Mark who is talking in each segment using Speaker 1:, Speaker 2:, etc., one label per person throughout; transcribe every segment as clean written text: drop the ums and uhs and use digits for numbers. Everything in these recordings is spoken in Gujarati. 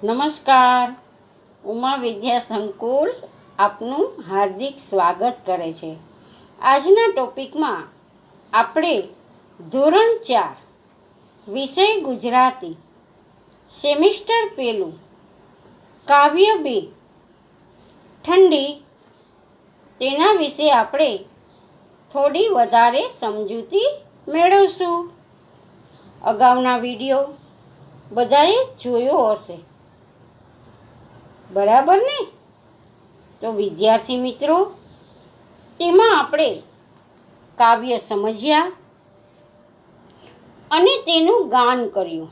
Speaker 1: નમસ્કાર. ઉમા વિદ્યા સંકુલ આપનું હાર્દિક સ્વાગત કરે છે. આજના ટોપિકમાં આપણે ધોરણ 4 વિષય ગુજરાતી સેમિસ્ટર 1 કાવ્ય 2 ઠંડી તેના વિશે આપણે થોડી વધારે સમજૂતી મેળવશું. અગાઉના વિડીયો બધાએ જોયો હશે, બરાબર ને? તો વિદ્યાર્થી મિત્રો, તેમાં આપણે કાવ્ય સમજ્યા અને તેનું ગાન કર્યું.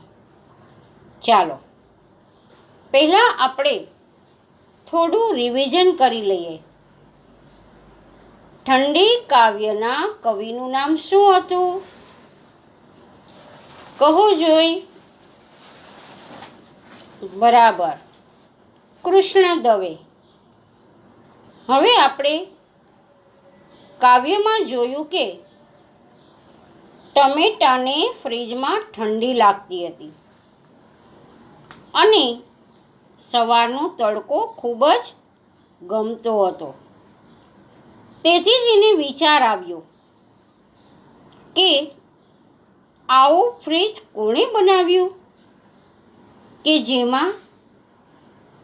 Speaker 1: ચાલો પહેલાં આપણે થોડું રિવિઝન કરી લઈએ. ઠંડી કાવ્યના કવિનું નામ શું હતું? કહો જોઈ. બરાબર, કૃષ્ણ દવે. હવે આપણે કાવ્યમાં જોયું કે ટમેટાને ફ્રીજમાં ઠંડી લાગતી હતી અને સવારનો તડકો ખૂબ જ ગમતો હતો. તેથી તેને વિચાર આવ્યો કે આવું ફ્રીજ કોણે બનાવ્યું કે જેમાં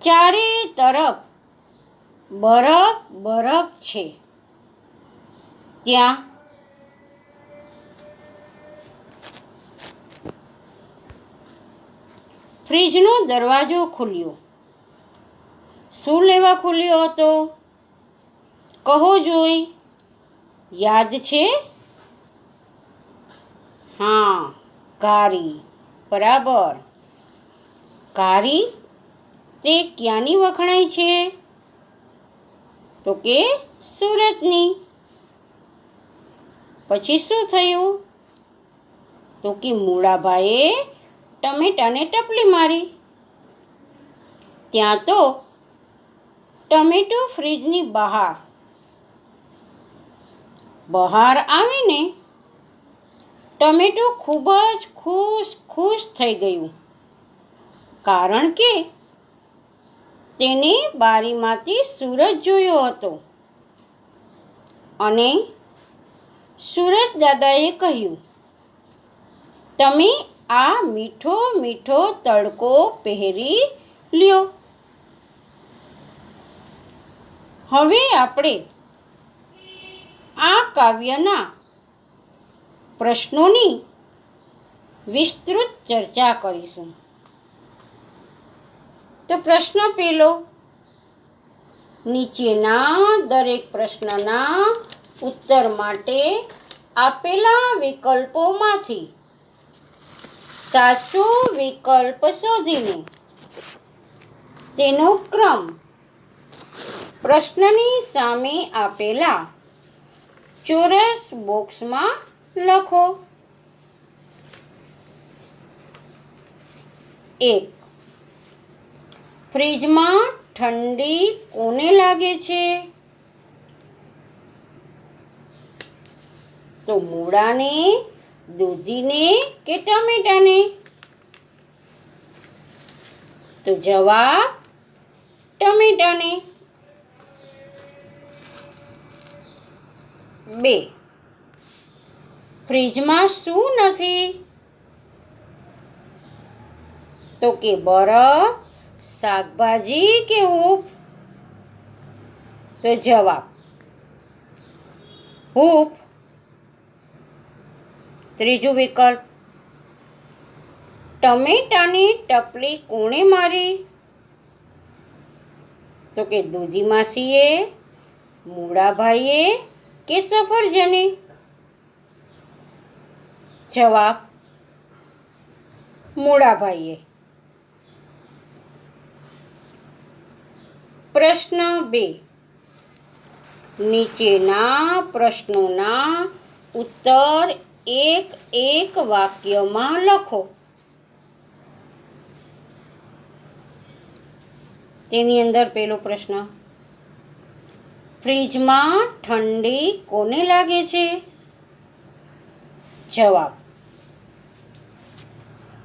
Speaker 1: ચારે તરફ બરફ બરફ છે. ત્યાં ફ્રીજનો દરવાજો ખુલ્યો. શું લેવા ખુલ્યો હતો? કહો જોઈ. યાદ છે? હા, કારી. બરાબર. કારી તે ક્યાંની વખણાય છે? તો કે સુરતની. પછી શું થયું? તો કે મૂળાભાઈએ ટમેટાને ટપલી મારી. ત્યાં તો ટમેટો ફ્રીજની બહાર આવીને ટમેટો ખૂબ જ ખુશ થઈ ગયું, કારણ કે તેને બારીમાંથી સૂરજ જોયો હતો અને સૂરજ દાદાએ કહ્યું, તમે આ મીઠો મીઠો તડકો પહેરી લ્યો. હવે આપણે આ કાવ્યના પ્રશ્નોની વિસ્તૃત ચર્ચા કરીશું. તો પ્રશ્ન પહેલો, નીચેના દરેક પ્રશ્નના ઉત્તર માટે આપેલા વિકલ્પોમાંથી સાચો વિકલ્પ શોધીને તેનો ક્રમ પ્રશ્નની સામે આપેલા ચોરસ બોક્સમાં લખો. 1. ફ્રીજમાં ઠંડી કોને લાગે છે? તો મૂળાને, દૂધીને કે ટમેટાને? તો જવાબ ટમેટાને. 2. ફ્રીજમાં શું નથી? તો કે બરફ, શાકભાજી કે હૂંફ? તો જવાબ હૂંફ. 3. વિકલ્પ, ટમેટાની ટપલી કોણે મારી? તો કે દૂધી માસીએ, મૂળાભાઈએ કે સફરજને? જવાબ મૂળાભાઈએ. પ્રશ્ન 2, નીચેના પ્રશ્નોના ઉત્તર એક વાક્યમાં લખો. તેની અંદર પહેલો પ્રશ્ન, ફ્રીજમાં ઠંડી કોને લાગે છે? જવાબ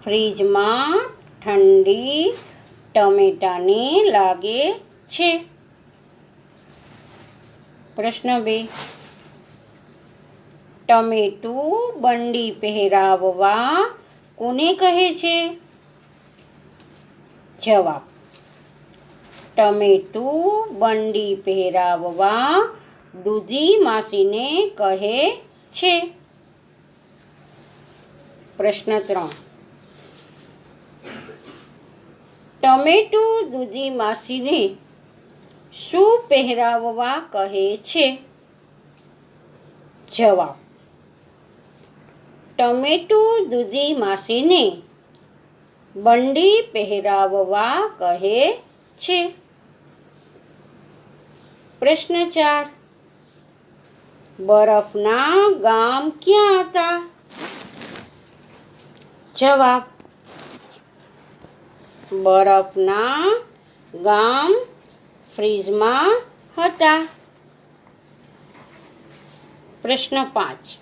Speaker 1: ફ્રીજમાં ઠંડી ટમેટાને લાગે છે? પ્રશ્ન 2. ટમેટું બંડી પહેરાવવા કોને કહે છે? જવાબ. ટમેટું બંડી પહેરાવવા દૂધી માસીને કહે છે. પ્રશ્ન 3. ટમેટું દૂધી માસીને શું પહેરાવવા કહે છે? જવાબ. ટમેટું દૂધી માસીને બંડી પહેરાવવા કહે છે. પ્રશ્ન 4. બરફના ગામ ક્યાં હતા? જવાબ. બરફના ગામ ફ્રીજમાં હતા. પ્રશ્ન 5.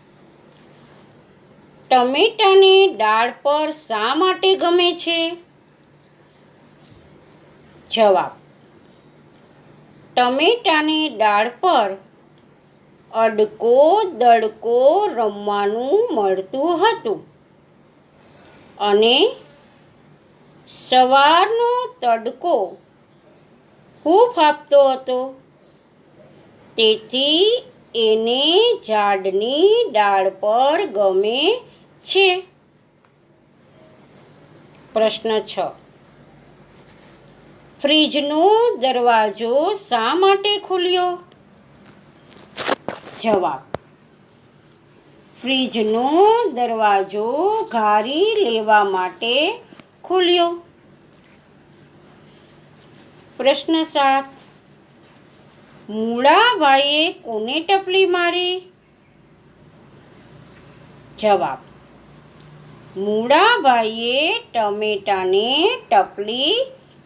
Speaker 1: ટમેટાને ડાળ પર શા માટે ગમે છે? જવાબ. ટમેટાને ડાળ પર અડકો દડકો રમવાનું મળતું હતું અને સવારનો તડકો ખૂબ આપતો હતો, તેથી એને ઝાડની ડાળ પર ગમે છે. પ્રશ્ન 6. ફ્રીજનો દરવાજો શા માટે ખુલ્યો? જવાબ. ફ્રીજનો દરવાજો ઘારી લેવા માટે ખુલ્યો. પ્રશ્ન 7. મૂળાભાઈએ કોને ટપલી મારી? જવાબ. મૂળાભાઈએ ટમેટાને ટપલી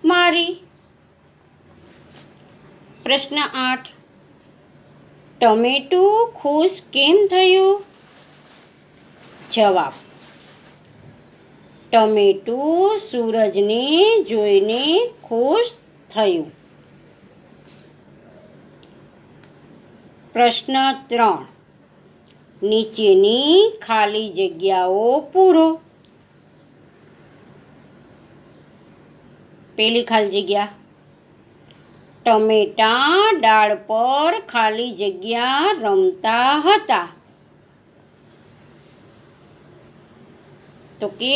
Speaker 1: મારી. પ્રશ્ન 8. ટમેટું ખુશ કેમ થયું? જવાબ. ટમેટું સૂરજને જોઈને ખુશ થયું. પ્રશ્ન 3. નીચેની ખાલી જગ્યાઓ પૂરો. પહેલી ખાલી જગ્યા. ટમેટા ડાળ પર ખાલી જગ્યા રમતા હતા. તો કે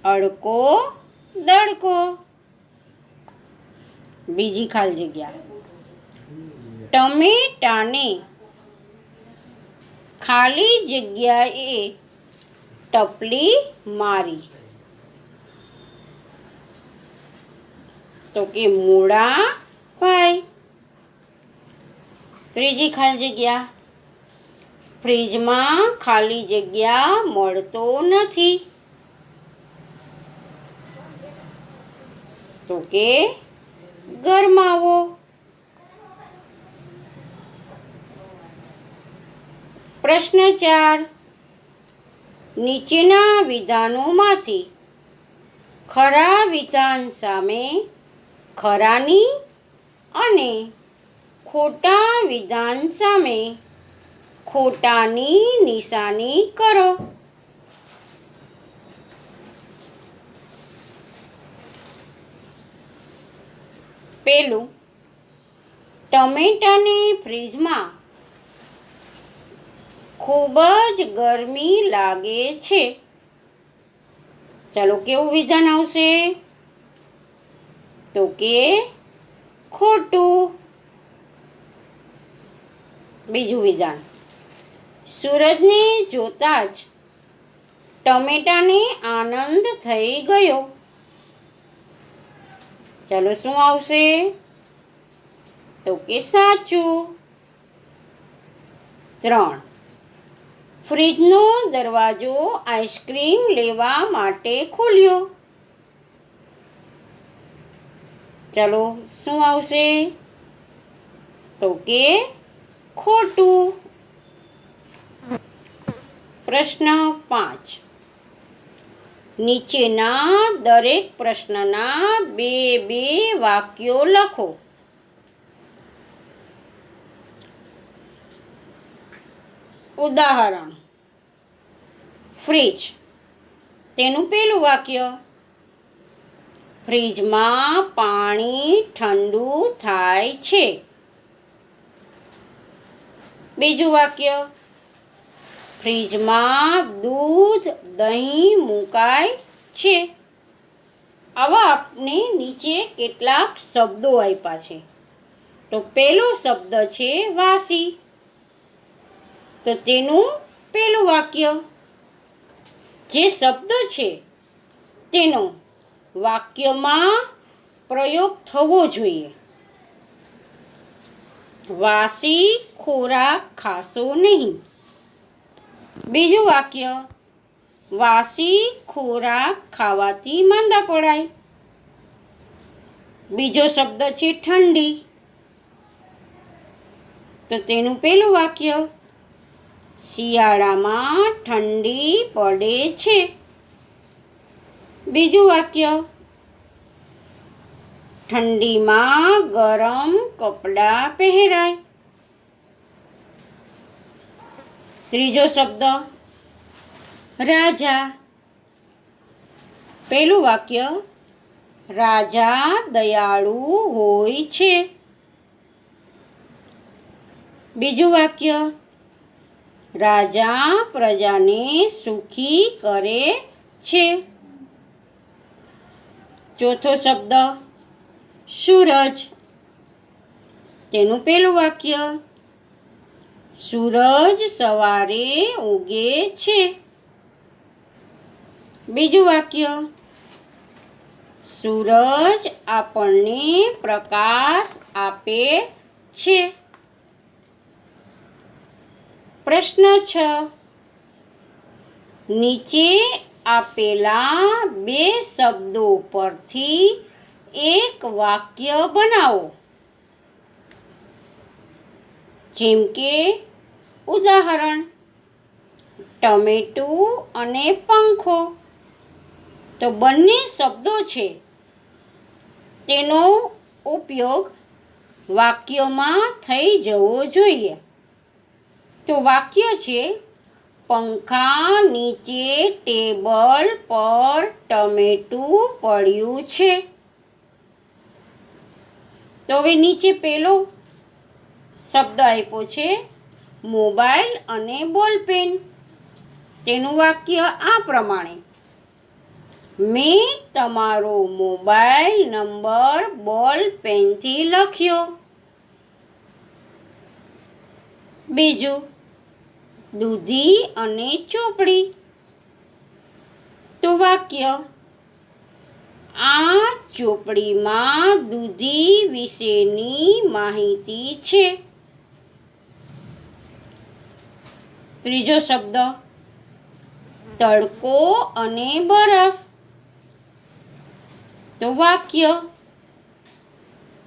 Speaker 1: અડકો દડકો. બીજી ખાલી જગ્યા. ટમેટાને ખાલી જગ્યાએ ટપલી મારી. તો કે મૂળાભાઈ. ત્રીજી ખાલી જગ્યા. ફ્રીજમાં ખાલી જગ્યા મળતો નથી. તો કે ગરમાવો. પ્રશ્ન 4. નીચેના વિધાનોમાંથી ખરા વિધાન સામે ખરાની અને ખોટા વિધાન સામે ખોટાની નિશાની કરો. પહેલું. ટમેટાને ફ્રીજમાં ખૂબ જ ગરમી લાગે છે. ચાલો કેવું વિધાન આવશે? તો કે ખોટું. બીજું વિધાન. સૂરજને જોતા જ ટમેટાને આનંદ થઈ ગયો. ચાલો શું આવશે? તો કે સાચું. 3. ફ્રીજનો દરવાજો આઈસ્ક્રીમ લેવા માટે ખોલ્યો. ચાલો શું આવશે? તો કે ખોટું. પ્રશ્ન 5. નીચેના દરેક પ્રશ્નના બે બે વાક્યો લખો. ઉદાહરણ: ફ્રીજ. તેનું પહેલું વાક્ય: ફ્રીજમાં પાણી ઠંડુ થાય છે. બીજું વાક્ય: ફ્રીજમાં દૂધ, દહીં મુકાય છે. આવા આપને નીચે કેટલાક શબ્દો આપ્યા છે. તો પહેલો શબ્દ છે વાસી. તો તેનું પહેલું વાક્ય, જે શબ્દ છે તેનો વાક્યમાં પ્રયોગ થવો જોઈએ. વાસી ખોરાક ખાશો નહીં. બીજું વાક્ય: વાસી ખોરાક ખાવાથી માંદા પડાય. બીજો શબ્દ છે ઠંડી. તો તેનું પહેલું વાક્ય: શિયાળામાં ઠંડી પડે છે. બીજું વાક્ય: ઠંડીમાં ગરમ કપડાં પહેરાય. ત્રીજો શબ્દ રાજા. પહેલું વાક્ય: રાજા દયાળુ હોય છે. બીજું વાક્ય: રાજા પ્રજાને સુખી કરે છે. ચોથો શબ્દ સૂરજ. તેનું પહેલું વાક્ય: સૂરજ સવારે ઉગે છે. બીજું વાક્ય: સૂરજ આપણને પ્રકાશ આપે છે. પ્રશ્ન 6. નીચે આપેલા બે શબ્દો પરથી એક વાક્ય બનાવો. જેમ કે ઉદાહરણ: ટમેટું અને પંખો. તો બંને શબ્દો છે તેનો ઉપયોગ વાક્યમાં થઈ જવો જોઈએ. તો વાક્ય છે: પંખા નીચે ટેબલ પર ટમેટું પડ્યું છે. તો હવે નીચે પહેલો શબ્દ આપ્યો છે મોબાઈલ અને બોલપેન. તેનું વાક્ય આ પ્રમાણે: મેં તમારો મોબાઈલ નંબર બોલપેનથી લખ્યો. બીજું: દૂધી અને ચોપડી. તો વાક્ય: આ ચોપડીમાં દૂધી વિશેની માહિતી છે. ત્રીજો શબ્દ તડકો અને બરફ. તો વાક્ય: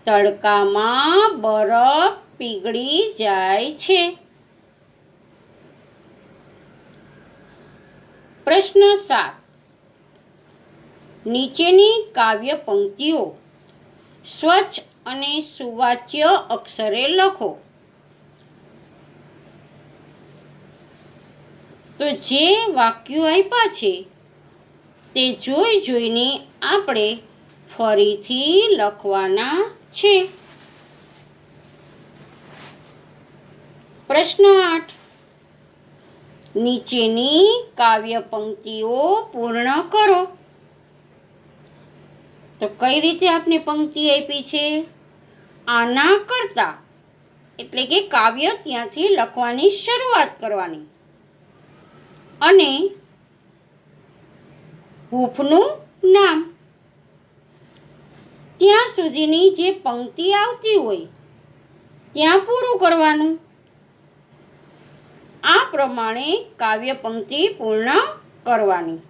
Speaker 1: તડકામાં બરફ પીગળી જાય છે. પ્રશ્ન 7. નીચેની કાવ્ય પંક્તિઓ સ્વચ્છ અને સુવાચ્ય અક્ષરે લખો. તો જે વાક્યો આપ્યા છે તે જોઈને આપણે ફરીથી લખવાના છે. પ્રશ્ન 8. નીચેની કાવ્ય પંક્તિઓ પૂર્ણ કરો. તો કઈ રીતે આપણે પંક્તિ આપી છે? આના કરતા, એટલે કે કાવ્ય ત્યાંથી લખવાની શરૂઆત કરવાની અને હૂંફનું નામ ત્યાં સુધીની જે પંક્તિ આવતી હોય ત્યાં પૂરું કરવાનું. આ પ્રમાણે કાવ્ય પંક્તિ પૂર્ણ કરવાની.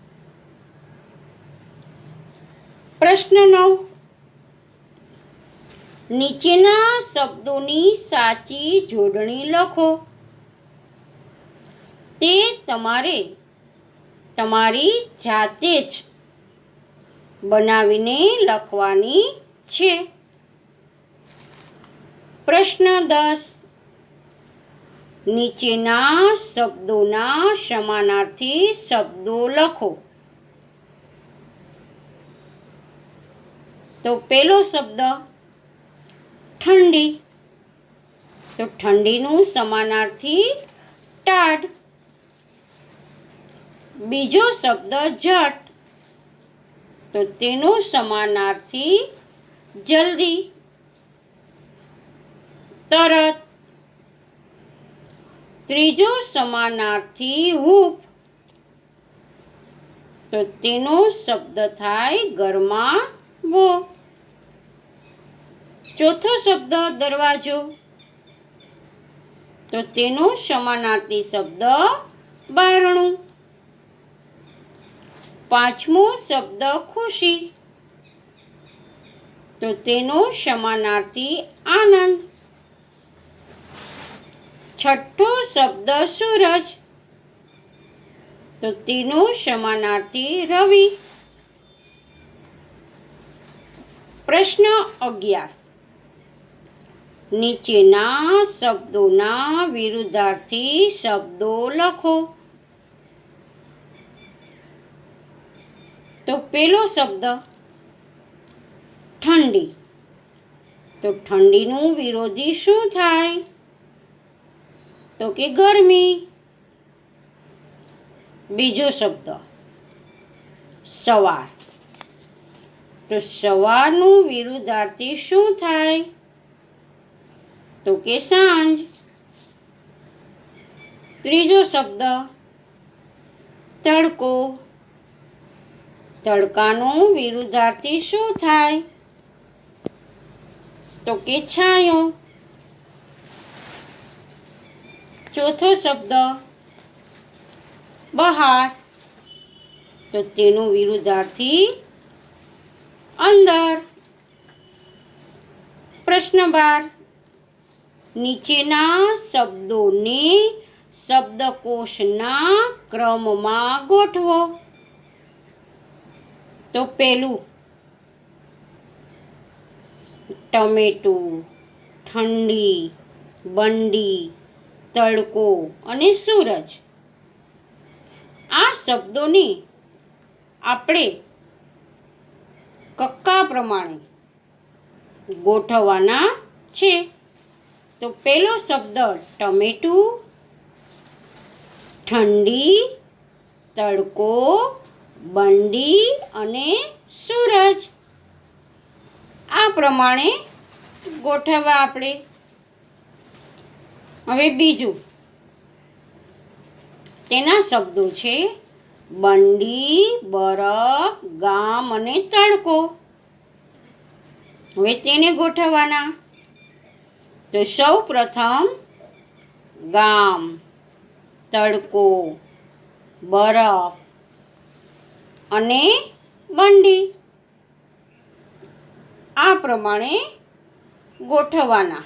Speaker 1: પ્રશ્ન 9. નીચેના શબ્દોની સાચી જોડણી લખો. તે તમારે તમારી જાતે જ બનાવીને લખવાની છે. પ્રશ્ન 10. નીચેના શબ્દોના સમાનાર્થી શબ્દો લખો. તો પહેલો શબ્દ ઠંડી. તો ઠંડીનું સમાનાર્થી ટાઢ. બીજો શબ્દ ઝટ. તો તેનું સમાનાર્થી જલ્દી, તરત. ત્રીજો સમાનાર્થી હૂંફ. તો તેનો શબ્દ થાય ગરમાવો. ચોથો શબ્દ દરવાજો. તો તેનો સમાનાર્થી શબ્દ બારણું. પાંચમો શબ્દ ખુશી. તો તેનો સમાનાર્થી આનંદ. છઠ્ઠો શબ્દ સૂરજ. તો તેનો સમાનાર્થી રવિ. પ્રશ્ન 11. નીચેના શબ્દોના વિરુદ્ધાર્થી શબ્દો લખો. તો પહેલો શબ્દ ઠંડી. તો ઠંડીનું વિરોધી શું થાય? તો કે ગરમી. બીજો શબ્દ સવાર. તો સવારનું વિરુદ્ધાર્થી શું થાય? તો કે સાંજ. ત્રીજો શબ્દ તડકો. તડકાનું વિરુદ્ધાર્થી શું થાય? તો કે છાંયો. ચોથો શબ્દ બહાર. તો તેનું વિરુદ્ધાર્થી અંદર. પ્રશ્ન 12. નીચેના શબ્દોને શબ્દકોશના ક્રમમાં ગોઠવો. તો પહેલું ટમેટું, ઠંડી, બંડી, તડકો અને સૂરજ. આ શબ્દોને આપણે કક્કા પ્રમાણે ગોઠવવાના છે. તો પહેલો શબ્દ ટમેટું, ઠંડી, તડકો, બંડી અને સૂરજ. આ પ્રમાણે ગોઠવવા આપણે. હવે બીજું, તેના શબ્દો છે બંડી, બરફ, ગામ અને તડકો. હવે તેને ગોઠવવાના. તો સૌ પ્રથમ ગામ, તડકો, બરફ અને બંડી. આ પ્રમાણે ગોઠવવાના.